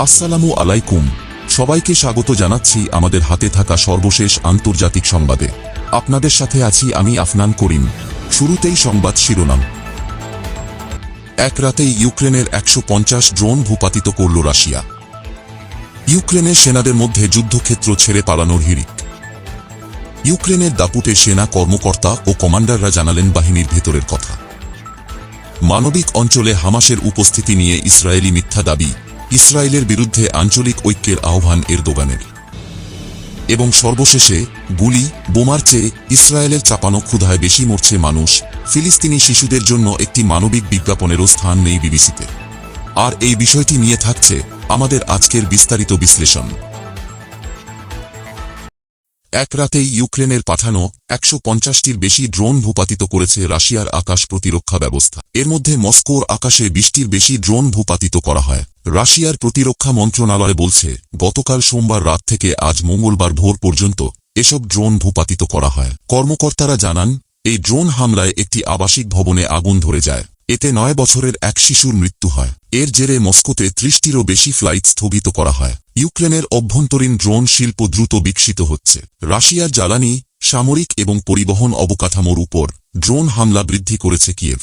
আসসালামু আলাইকুম। সবাইকে স্বাগত জানাচ্ছি আমাদের হাতে থাকা সর্বশেষ আন্তর্জাতিক সংবাদে। আপনাদের সাথে আছি আমি আফনান করিম। শুরুতেই সংবাদ শিরোনাম। এক রাতেই ইউক্রেনের ১৫০ ড্রোন ভূপাতিত করল রাশিয়া। ইউক্রেনের সেনাদের মধ্যে যুদ্ধক্ষেত্র ছেড়ে পালানোর হিড়িক। ইউক্রেনের দাপুটে সেনা কর্মকর্তা ও কমান্ডাররা জানালেন বাহিনীর ভেতরের কথা। মানবিক অঞ্চলে হামাসের উপস্থিতি নিয়ে ইসরায়েলি মিথ্যা দাবি, ইসরায়েলের বিরুদ্ধে আঞ্চলিক ঐক্যের আহ্বান এরদোগানের। এবং সর্বশেষে গুলি বোমার চেয়ে ইসরায়েলের চাপানো ক্ষুধায় বেশি মরছে মানুষ, ফিলিস্তিনি শিশুদের জন্য একটি মানবিক বিজ্ঞাপনেরও স্থান নেই বিবিসিতে। আর এই বিষয়টি নিয়ে থাকছে আমাদের আজকের বিস্তারিত বিশ্লেষণ। এক রাতেই ইউক্রেনের পাঠানো ১৫০টির বেশি ড্রোন ভূপাতিত করেছে রাশিয়ার আকাশ প্রতিরক্ষা ব্যবস্থা। এর মধ্যে মস্কোর আকাশে ২০টির বেশি ড্রোন ভূপাতিত করা হয়। রাশিয়ার প্রতিরক্ষা মন্ত্রণালয় বলছে, গতকাল সোমবার রাত থেকে আজ মঙ্গলবার ভোর পর্যন্ত এসব ড্রোন ভূপাতিত করা হয়। কর্মকর্তারা জানান, এই ড্রোন হামলায় একটি আবাসিক ভবনে আগুন ধরে যায়। এতে ৯ বছরের এক শিশুর মৃত্যু হয়। এর জেরে মস্কোতে ৩০টিরও বেশি ফ্লাইট স্থগিত করা হয়। ইউক্রেনের অভ্যন্তরীণ ড্রোন শিল্প দ্রুত বিকশিত হচ্ছে। রাশিয়ার জ্বালানি, সামরিক এবং পরিবহন অবকাঠামোর উপর ড্রোন হামলা বৃদ্ধি করেছে কিয়েভ।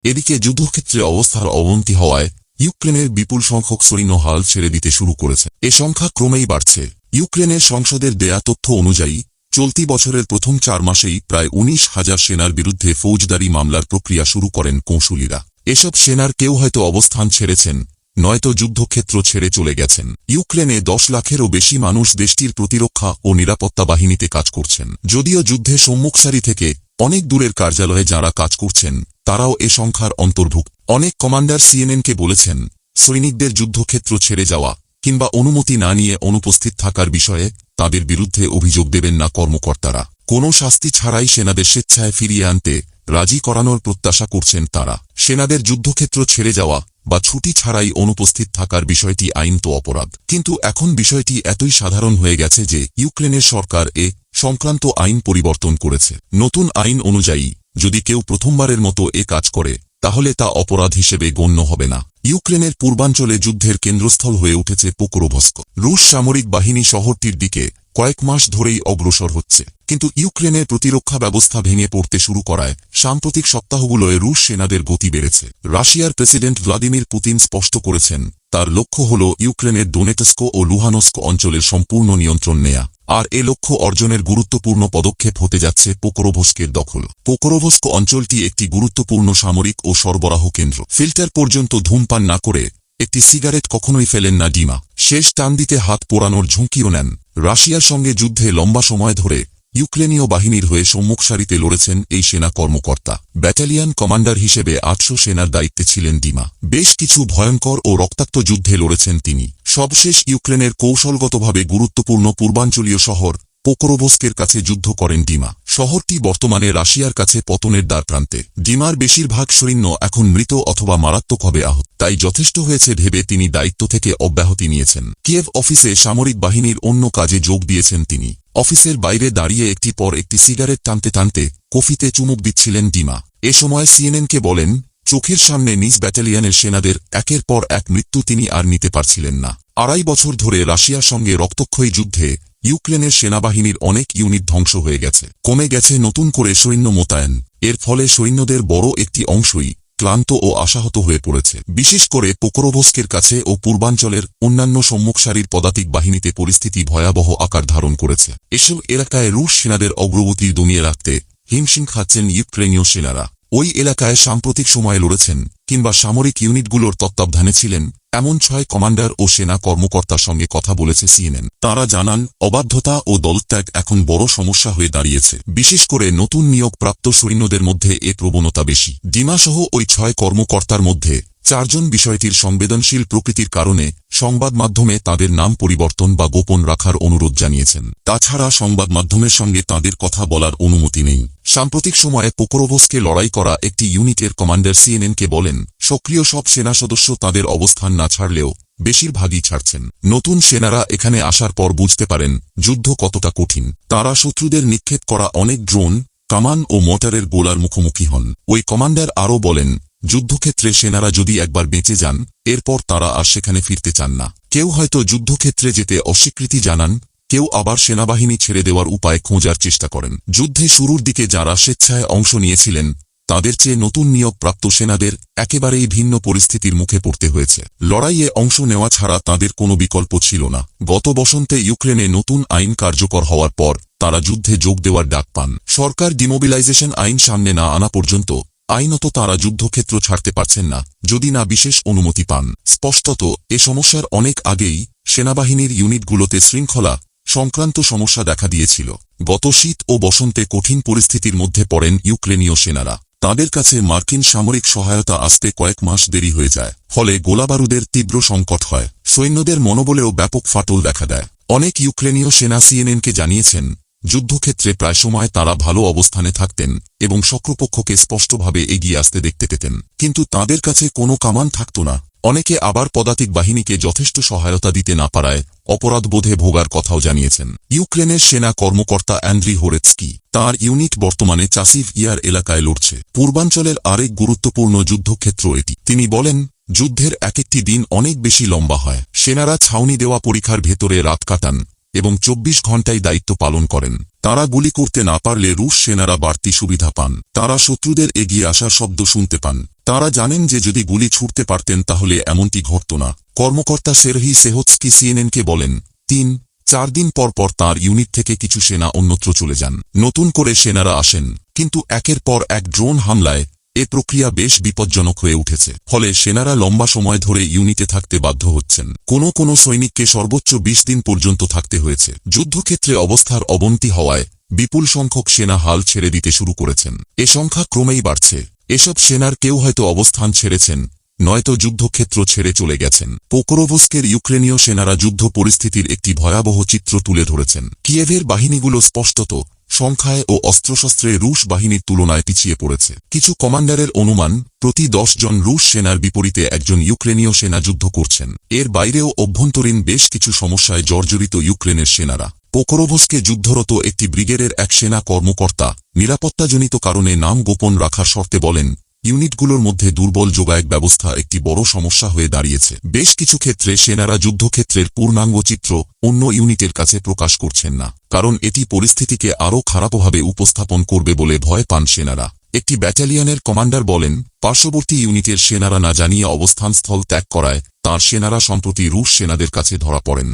এদিকে যুদ্ধক্ষেত্রে অবস্থার অবনতি হওয়ায় ইউক্রেনের বিপুল সংখ্যক সৈন্য হাল ছেড়ে দিতে শুরু করেছে। এ সংখ্যা ক্রমেই বাড়ছে। ইউক্রেনের সংসদের দেয়া তথ্য অনুযায়ী চলতি বছরের প্রথম ৪ মাসেই প্রায় ১৯,০০০ সেনার বিরুদ্ধে ফৌজদারি মামলার প্রক্রিয়া শুরু করেন কৌঁসুলিরা। এসব সেনার কেউ হয়তো অবস্থান ছেড়েছেন, নয়তো যুদ্ধক্ষেত্র ছেড়ে চলে গেছেন। ইউক্রেনে ১০ লাখেরও বেশি মানুষ দেশটির প্রতিরক্ষা ও নিরাপত্তা বাহিনীতে কাজ করছেন। যদিও যুদ্ধে সম্মুখসারি থেকে অনেক দূরের কার্যালয়ে যাঁরা কাজ করছেন তারাও এ সংখ্যার অন্তর্ভুক্ত। অনেক কমান্ডার সিএনএনকে বলেছেন, সৈনিকদের যুদ্ধক্ষেত্র ছেড়ে যাওয়া কিংবা অনুমতি না নিয়ে অনুপস্থিত থাকার বিষয়ে তাদের বিরুদ্ধে অভিযোগ দেবেন না কর্মকর্তারা। কোনো শাস্তি ছাড়াই সেনাদের স্বেচ্ছায় ফিরিয়ে আনতে রাজি করানোর প্রত্যাশা করছেন তারা। সেনাদের যুদ্ধক্ষেত্র ছেড়ে যাওয়া বা ছুটি ছাড়াই অনুপস্থিত থাকার বিষয়টি আইনত অপরাধ। কিন্তু এখন বিষয়টি এতই সাধারণ হয়ে গেছে যে ইউক্রেনের সরকার এ সংক্রান্ত আইন পরিবর্তন করেছে। নতুন আইন অনুযায়ী যদি কেউ প্রথমবারের মতো এ কাজ করে তাহলে তা অপরাধ হিসেবে গণ্য হবে না। ইউক্রেনের পূর্বাঞ্চলে যুদ্ধের কেন্দ্রস্থল হয়ে উঠেছে পোকরোভস্ক। রুশ সামরিক বাহিনী শহরটির দিকে কয়েক মাস ধরেই অগ্রসর হচ্ছে। কিন্তু ইউক্রেনের প্রতিরক্ষা ব্যবস্থা ভেঙে পড়তে শুরু করায় সাম্প্রতিক সপ্তাহগুলোয় রুশ সেনাদের গতি বেড়েছে। রাশিয়ার প্রেসিডেন্ট ভ্লাদিমির পুতিন স্পষ্ট করেছেন, তার লক্ষ্য হল ইউক্রেনের ডোনেটস্ক ও লুহানস্ক অঞ্চলের সম্পূর্ণ নিয়ন্ত্রণ নেয়া। আর এ লক্ষ্য অর্জনের গুরুত্বপূর্ণ পদক্ষেপ হতে যাচ্ছে পোকরোভস্কের দখল। পোকরোভস্ক অঞ্চলটি একটি গুরুত্বপূর্ণ সামরিক ও সরবরাহ কেন্দ্র। ফিল্টার পর্যন্ত ধূমপান না করে একটি সিগারেট কখনোই ফেলেন না ডিমা। শেষ টান দিতে হাত পোড়ানোর ঝুঁকিও নেন। রাশিয়ার সঙ্গে যুদ্ধে লম্বা সময় ধরে ইউক্রেনীয় বাহিনীর হয়ে সম্মুখসারিতে লড়েছেন এই সেনা কর্মকর্তা। ব্যাটালিয়ন কমান্ডার হিসেবে ৮০০ সেনার দায়িত্বে ছিলেন ডিমা। বেশ কিছু ভয়ঙ্কর ও রক্তাক্ত যুদ্ধে লড়েছেন তিনি। সবশেষ ইউক্রেনের কৌশলগতভাবে গুরুত্বপূর্ণ পূর্বাঞ্চলীয় শহর পোকরোভস্কের কাছে যুদ্ধ করেন ডিমা। শহরটি বর্তমানে রাশিয়ার কাছে পতনের দ্বারপ্রান্তে। ডিমার বেশিরভাগ সৈন্য এখন মৃত অথবা মারাত্মকভাবে আহত। তাই যথেষ্ট হয়েছে ভেবে তিনি দায়িত্ব থেকে অব্যাহতি নিয়েছেন। কিয়েভ অফিসে সামরিক বাহিনীর অন্য কাজে যোগ দিয়েছেন তিনি। অফিসের বাইরে দাঁড়িয়ে একটি পর একটি সিগারেট টানতে টানতে কফিতে চুমুক দিচ্ছিলেন ডিমা। এ সময় সিএনএনকে বলেন, চোখের সামনে নিজ ব্যাটালিয়নের সেনাদের একের পর এক মৃত্যু তিনি আর নিতে পারছিলেন না। ২.৫ বছর ধরে রাশিয়ার সঙ্গে রক্তক্ষয়ী যুদ্ধে ইউক্রেনের সেনাবাহিনীর অনেক ইউনিট ধ্বংস হয়ে গেছে। কমে গেছে নতুন করে সৈন্য মোতায়েন। এর ফলে সৈন্যদের বড় একটি অংশই ক্লান্ত ও আশাহত হয়ে পড়েছে। বিশেষ করে পোকরোভস্কের কাছে ও পূর্বাঞ্চলের অন্যান্য সম্মুখসারির পদাতিক বাহিনীতে পরিস্থিতি ভয়াবহ আকার ধারণ করেছে। এসব এলাকায় রুশ সেনাদের অগ্রগতি দমিয়ে রাখতে হিমশিম খাচ্ছেন ইউক্রেনীয় সেনারা। ওই এলাকায় সাম্প্রতিক সময়ে লড়েছেন কিংবা সামরিক ইউনিটগুলোর তত্ত্বাবধানে ছিলেন এমন ৬ কমান্ডার ও সেনা কর্মকর্তার সঙ্গে কথা বলেছে সিএনএন। তাঁরা জানান, অবাধ্যতা ও দলত্যাগ এখন বড় সমস্যা হয়ে দাঁড়িয়েছে। বিশেষ করে নতুন নিয়োগপ্রাপ্ত সৈন্যদের মধ্যে এ প্রবণতা বেশি। ডিমাসহ ওই ৬ কর্মকর্তার মধ্যে ৪ জন বিষয়টির সংবেদনশীল প্রকৃতির কারণে সংবাদ মাধ্যমে তাদের নাম পরিবর্তন বা গোপন রাখার অনুরোধ জানিয়েছেন। তাছাড়া সংবাদ মাধ্যমের সঙ্গে তাদের কথা বলার অনুমতি নেই। সাম্প্রতিক সময়ে পোকরোভস্কে লড়াই করা একটি ইউনিটের কমান্ডার সিএনএনকে বলেন, সক্রিয় সব সেনা সদস্য তাদের অবস্থান না ছাড়লেও বেশিরভাগই ছাড়ছেন। নতুন সেনারা এখানে আসার পর বুঝতে পারেন যুদ্ধ কতটা কঠিন। তারা শত্রুদের নিক্ষেপ করা অনেক ড্রোন, কামান ও মোটরের গোলার মুখোমুখি হন। ওই কমান্ডার আরও বলেন, যুদ্ধক্ষেত্রে সেনারা যদি একবার বেঁচে যান এরপর তারা আর সেখানে ফিরতে চান না। কেউ হয়তো যুদ্ধক্ষেত্রে যেতে অস্বীকৃতি জানান, কেউ আবার সেনাবাহিনী ছেড়ে দেওয়ার উপায় খোঁজার চেষ্টা করেন। যুদ্ধে শুরুর দিকে যারা স্বেচ্ছায় অংশ নিয়েছিলেন তাদের চেয়ে নতুন নিয়োগপ্রাপ্ত সেনাদের একেবারেই ভিন্ন পরিস্থিতির মুখে পড়তে হয়েছে। লড়াইয়ে অংশ নেওয়া ছাড়া তাদের কোনো বিকল্প ছিল না। গত বসন্তে ইউক্রেনে নতুন আইন কার্যকর হওয়ার পর তারা যুদ্ধে যোগ দেওয়ার ডাক পান। সরকার ডিমোবিলাইজেশন আইন সামনে না আনা পর্যন্ত আইনত তারা যুদ্ধক্ষেত্র ছাড়তে পারছেন না, যদি না বিশেষ অনুমতি পান। স্পষ্টত এ সমস্যার অনেক আগেই সেনাবাহিনীর ইউনিটগুলোতে শৃঙ্খলা সংক্রান্ত সমস্যা দেখা দিয়েছিল। গত শীত ও বসন্তে কঠিন পরিস্থিতির মধ্যে পড়েন ইউক্রেনীয় সেনারা। তাদের কাছে মার্কিন সামরিক সহায়তা আসতে কয়েক মাস দেরি হয়ে যায়, ফলে গোলাবারুদের তীব্র সংকট হয়। সৈন্যদের মনোবলেও ব্যাপক ফাটল দেখা দেয়। অনেক ইউক্রেনীয় সেনা সিএনএনকে জানিয়েছেন যুদ্ধক্ষেত্রে প্রায় সময় তারা ভালো অবস্থানে থাকতেন এবং শত্রুপক্ষকে স্পষ্টভাবে এগিয়ে আসতে দেখতে পেতেন, কিন্তু তাদের কাছে কোনো কামান থাকত না। অনেকে আবার পদাতিক বাহিনীকে যথেষ্ট সহায়তা দিতে না পারায় অপরাধবোধে ভোগার কথাও জানিয়েছেন। ইউক্রেনের সেনা কর্মকর্তা অ্যান্ড্রি হোরেৎস্কি তাঁর ইউনিট বর্তমানে চাসিভ ইয়ার এলাকায় লড়ছে। পূর্বাঞ্চলের আরেক গুরুত্বপূর্ণ যুদ্ধক্ষেত্র এটি। তিনি বলেন, যুদ্ধের এক একটি দিন অনেক বেশি লম্বা হয়। সেনারা ছাউনি দেওয়া পরীক্ষার ভেতরে রাত কাটান এবং 24 ঘণ্টায় দায়িত্ব পালন করেন। তারা গুলি করতে না পারলে রুশ সেনারা বাড়তি সুবিধা পান। তারা শত্রুদের এগিয়ে আসার শব্দ শুনতে পান। তারা জানেন যে যদি গুলি ছুড়তে পারতেন তাহলে এমনটি ঘটত না। কর্মকর্তা সেরহি সেহৎস্কি সিএনএনকে বলেন, 3-4 দিন পর পর তাঁর ইউনিট থেকে কিছু সেনা অন্যত্র চলে যান। নতুন করে সেনারা আসেন, কিন্তু একের পর এক ড্রোন হামলায় এ প্রক্রিয়া বেশ বিপজ্জনক হয়ে উঠেছে। ফলে সেনারা লম্বা সময় ধরে ইউনিটে থাকতে বাধ্য হচ্ছেন। কোনো সৈনিককে সর্বোচ্চ 20 দিন পর্যন্ত থাকতে হয়েছে। যুদ্ধক্ষেত্রে অবস্থার অবনতি হওয়ায় বিপুল সংখ্যক সেনা হাল ছেড়ে দিতে শুরু করেছেন। এ সংখ্যা ক্রমেই বাড়ছে। এসব সেনার কেউ হয়তো অবস্থান ছেড়েছেন, নয়তো যুদ্ধক্ষেত্র ছেড়ে চলে গেছেন। পোকরোভস্কের ইউক্রেনীয় সেনারা যুদ্ধ পরিস্থিতির একটি ভয়াবহ চিত্র তুলে ধরেছেন। কিয়েভের বাহিনীগুলো স্পষ্টত সংখ্যায় ও অস্ত্রশস্ত্রে রুশ বাহিনীর তুলনায় পিছিয়ে পড়েছে। কিছু কমান্ডারের অনুমান, প্রতি 10 জন রুশ সেনার বিপরীতে একজন ইউক্রেনীয় সেনা যুদ্ধ করছেন। এর বাইরেও অভ্যন্তরীণ বেশ কিছু সমস্যায় জর্জরিত ইউক্রেনের সেনারা। পোকরোভস্কে যুদ্ধরত একটি ব্রিগেডের এক সেনা কর্মকর্তা নিরাপত্তাজনিত কারণে নাম গোপন রাখার শর্তে বলেন, ইউনিটগুলোর মধ্যে দুর্বল যোগাযোগ ব্যবস্থা একটি বড় সমস্যা হয়ে দাঁড়িয়েছে। বেশ কিছু ক্ষেত্রে সেনারা যুদ্ধক্ষেত্রের পূর্ণাঙ্গ চিত্র অন্য ইউনিটের কাছে প্রকাশ করছেন না, কারণ এটি পরিস্থিতিকে আরও খারাপভাবে উপস্থাপন করবে বলে ভয় পান সেনারা। একটি ব্যাটালিয়নের কমান্ডার বলেন, পার্শ্ববর্তী ইউনিটের সেনারা না জানিয়ে অবস্থানস্থল ত্যাগ করায় তার সেনারা সম্প্রতি রুশ সেনাদের কাছে ধরা পড়েন।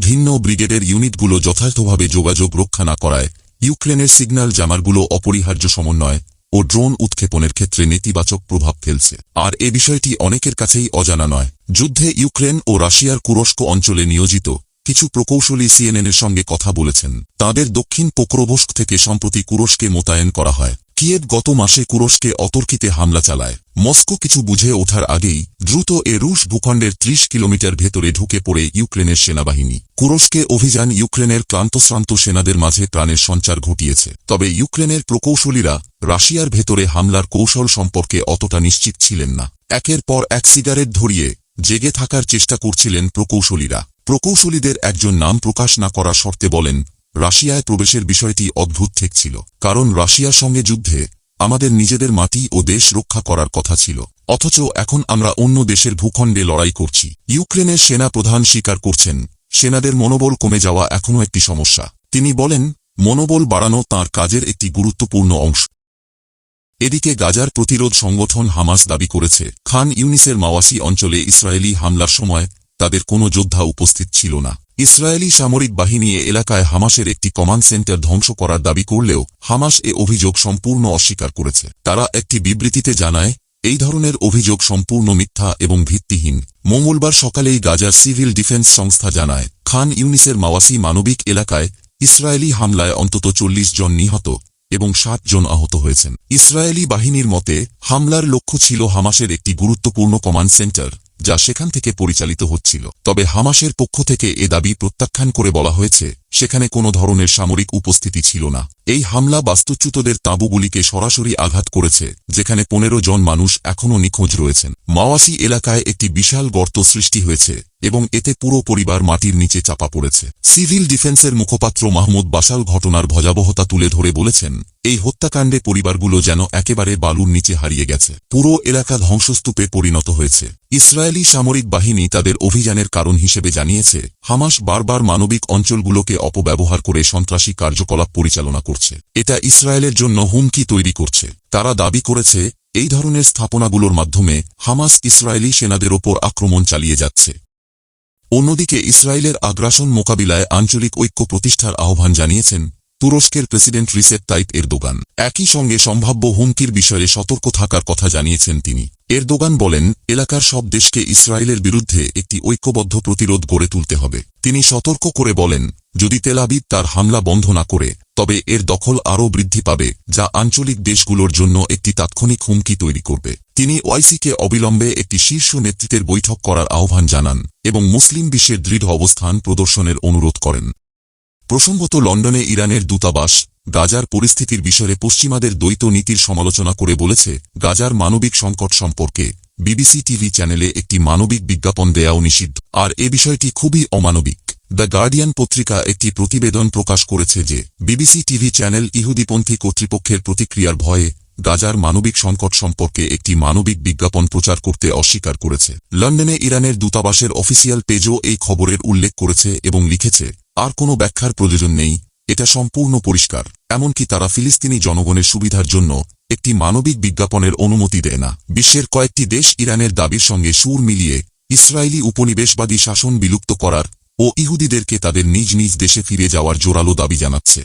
ভিন্ন ব্রিগেডের ইউনিটগুলো যথাযথভাবে যোগাযোগ রক্ষা না করায় ইউক্রেনের সিগন্যাল জামারগুলো অপরিহার্য সমন্বয় ও ড্রোন উৎক্ষেপণের ক্ষেত্রে নেতিবাচক প্রভাব ফেলছে। আর এ বিষয়টি অনেকের কাছেই অজানা নয়। যুদ্ধে ইউক্রেন ও রাশিয়ার কুরস্ক অঞ্চলে নিয়োজিত কিছু প্রকৌশলী সিএনএনের সঙ্গে কথা বলেছেন। তাদের দক্ষিণ পোক্রোভস্ক থেকে সম্প্রতি কুরস্কে মোতায়েন করা হয়। কিয়েভ গত মাসে কুরস্কে অতর্কিতে হামলা চালায়। মস্কো কিছু বুঝে ওঠার আগেই দ্রুত এ রুশ ভূখণ্ডের 30 কিলোমিটার ভেতরে ঢুকে পড়ে ইউক্রেনের সেনাবাহিনী। কুরস্কে অভিযান ইউক্রেনের ক্লান্তশ্রান্ত সেনাদের মাঝে প্রাণের সঞ্চার ঘটিয়েছে। তবে ইউক্রেনের প্রকৌশলীরা রাশিয়ার ভেতরে হামলার কৌশল সম্পর্কে অতটা নিশ্চিত ছিলেন না। একের পর এক সিগারেট ধরিয়ে জেগে থাকার চেষ্টা করছিলেন প্রকৌশলীরা। প্রকৌশলীদের একজন নাম প্রকাশ না করার শর্তে বলেন, রাশিয়ায় প্রবেশের বিষয়টি অদ্ভুত ঠেকছিল, কারণ রাশিয়ার সঙ্গে যুদ্ধে আমাদের নিজেদের মাটি ও দেশ রক্ষা করার কথা ছিল, অথচ এখন আমরা অন্য দেশের ভূখণ্ডে লড়াই করছি। ইউক্রেনের সেনা প্রধান স্বীকার করছেন, সেনাদের মনোবল কমে যাওয়া এখনও একটি সমস্যা। তিনি বলেন, মনোবল বাড়ানো তাঁর কাজের একটি গুরুত্বপূর্ণ অংশ। এদিকে গাজার প্রতিরোধ সংগঠন হামাস দাবি করেছে, খান ইউনিসের মাওয়াসি অঞ্চলে ইসরায়েলি হামলার সময় তাদের কোনো যোদ্ধা উপস্থিত ছিল না। ইসরায়েলি সামরিক বাহিনী এ এলাকায় হামাসের একটি কমান্ড সেন্টার ধ্বংস করার দাবি করলেও হামাস এ অভিযোগ সম্পূর্ণ অস্বীকার করেছে। তারা একটি বিবৃতিতে জানায়, এই ধরনের অভিযোগ সম্পূর্ণ মিথ্যা এবং ভিত্তিহীন। মঙ্গলবার সকালেই গাজার সিভিল ডিফেন্স সংস্থা জানায়, খান ইউনিসের মাওয়াসি মানবিক এলাকায় ইসরায়েলি হামলায় অন্তত 40 জন নিহত এবং 7 জন আহত হয়েছেন। ইসরায়েলি বাহিনীর মতে হামলার লক্ষ্য ছিল হামাসের একটি গুরুত্বপূর্ণ কমান্ড সেন্টার, যা সেখান থেকে পরিচালিত হচ্ছিল। তবে হামাসের পক্ষ থেকে এ দাবি প্রত্যাখ্যান করে বলা হয়েছে, সেখানে কোনো ধরনের সামরিক উপস্থিতি ছিল না। এই হামলা বাস্তুচ্যুতদের তাঁবুগুলিকে সরাসরি আঘাত করেছে, যেখানে 15 জন মানুষ এখনও নিখোঁজ রয়েছেন। মাওয়াসি এলাকায় একটি বিশাল গর্ত সৃষ্টি হয়েছে এবং এতে পুরো পরিবার মাটির নিচে চাপা পড়েছে। সিভিল ডিফেন্সের মুখপাত্র মাহমুদ বাসাল ঘটনার ভয়াবহতা তুলে ধরে বলেছেন, এই হত্যাকাণ্ডে পরিবারগুলো যেন একেবারে বালুর নিচে হারিয়ে গেছে। পুরো এলাকা ধ্বংসস্তূপে পরিণত হয়েছে। ইসরায়েলি সামরিক বাহিনী তাদের অভিযানের কারণ হিসেবে জানিয়েছে, হামাস বারবার মানবিক অঞ্চলগুলোকে অপব্যবহার করে সন্ত্রাসী কার্যকলাপ পরিচালনা করছে। এটা ইসরায়েলের জন্য হুমকি তৈরি করছে। তারা দাবি করেছে, এই ধরনের স্থাপনাগুলোর মাধ্যমে হামাস ইসরায়েলি সেনাদের ওপর আক্রমণ চালিয়ে যাচ্ছে। অন্যদিকে ইসরায়েলের আগ্রাসন মোকাবিলায় আঞ্চলিক ঐক্য প্রতিষ্ঠার আহ্বান জানিয়েছেন তুরস্কের প্রেসিডেন্ট রিসেপ তাইপ এরদোগান। একই সঙ্গে সম্ভাব্য হুমকির বিষয়ে সতর্ক থাকার কথা জানিয়েছেন তিনি। এরদোগান বলেন, এলাকার সব দেশকে ইসরায়েলের বিরুদ্ধে একটি ঐক্যবদ্ধ প্রতিরোধ গড়ে তুলতে হবে। তিনি সতর্ক করে বলেন, যদি তেল আবিব তার হামলা বন্ধ না করে, তবে এর দখল আরও বৃদ্ধি পাবে, যা আঞ্চলিক দেশগুলোর জন্য একটি তাৎক্ষণিক হুমকি তৈরি করবে। তিনি ওআইসিকে অবিলম্বে একটি শীর্ষ নেতৃত্বের বৈঠক করার আহ্বান জানান এবং মুসলিম বিশ্বের দৃঢ় অবস্থান প্রদর্শনের অনুরোধ করেন। প্রসঙ্গত, লন্ডনে ইরানের দূতাবাস গাজার পরিস্থিতির বিষয়ে পশ্চিমাদের দ্বৈত নীতির সমালোচনা করে বলেছে, গাজার মানবিক সংকট সম্পর্কে বিবিসি টিভি চ্যানেলে একটি মানবিক বিজ্ঞাপন দেয়াও নিষিদ্ধ, আর এ বিষয়টি খুবই অমানবিক। দ্য গার্ডিয়ান পত্রিকা একটি প্রতিবেদন প্রকাশ করেছে যে বিবিসি টিভি চ্যানেল ইহুদিপন্থী কর্তৃপক্ষের প্রতিক্রিয়ার ভয়ে গাজার মানবিক সংকট সম্পর্কে একটি মানবিক বিজ্ঞাপন প্রচার করতে অস্বীকার করেছে। লন্ডনে ইরানের দূতাবাসের অফিসিয়াল পেজও এই খবরের উল্লেখ করেছে এবং লিখেছে, আর কোনো ব্যাখ্যার প্রয়োজন নেই, এটা সম্পূর্ণ পরিষ্কার। এমনকি তারা ফিলিস্তিনি জনগণের সুবিধার জন্য একটি মানবিক বিজ্ঞাপনের অনুমতি দেয় না। বিশ্বের কয়েকটি দেশ ইরানের দাবির সঙ্গে সুর মিলিয়ে ইসরায়েলি উপনিবেশবাদী শাসন বিলুপ্ত করার ও ইহুদিদেরকে তাদের নিজ নিজ দেশে ফিরে যাওয়ার জোরালো দাবি জানাচ্ছে।